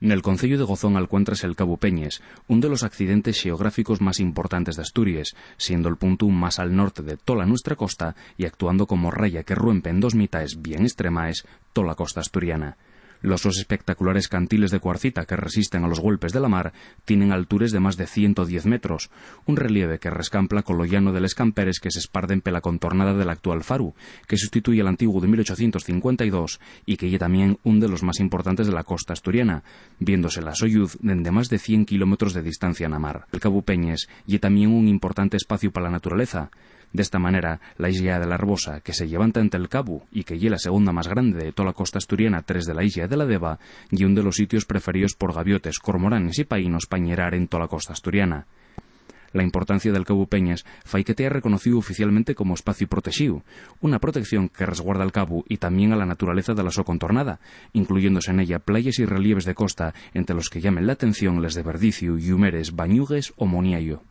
Nel concello de Gozón alcuéntrase el Cabo Peñes, un de los accidentes xeográficos más importantes de Asturias, siendo el punto más al norte de toda nuestra costa y actuando como raya que rompe en dos mitades bien extremaes toda la costa asturiana. Los dos espectaculares cantiles de cuarcita que resisten a los golpes de la mar tienen alturas de más de 110 metros, un relieve que rescampla con lo llano de les camperes que se esparden pela contornada del actual faru, que sustituye al antiguo de 1852 y que es también un de los más importantes de la costa asturiana, viéndose la solluz dende más de 100 kilómetros de distancia na mar. El Cabo Peñes y también un importante espacio para la naturaleza. De esta manera, la isla de la Arbosa, que se levanta ante el cabo y que es la segunda más grande de toda la costa asturiana tras de la isla de la Deva, y un de los sitios preferidos por gaviotes, cormoranes y paínos pañerar en toda la costa asturiana. La importancia del Cabo Peñes fai que tea reconocido oficialmente como espacio protegido, una protección que resguarda al cabo y también a la naturaleza de la so contornada, incluyéndose en ella playas y relieves de costa entre los que llamen la atención les de Verdicio, Yumeres, Bañugues o Moniayo.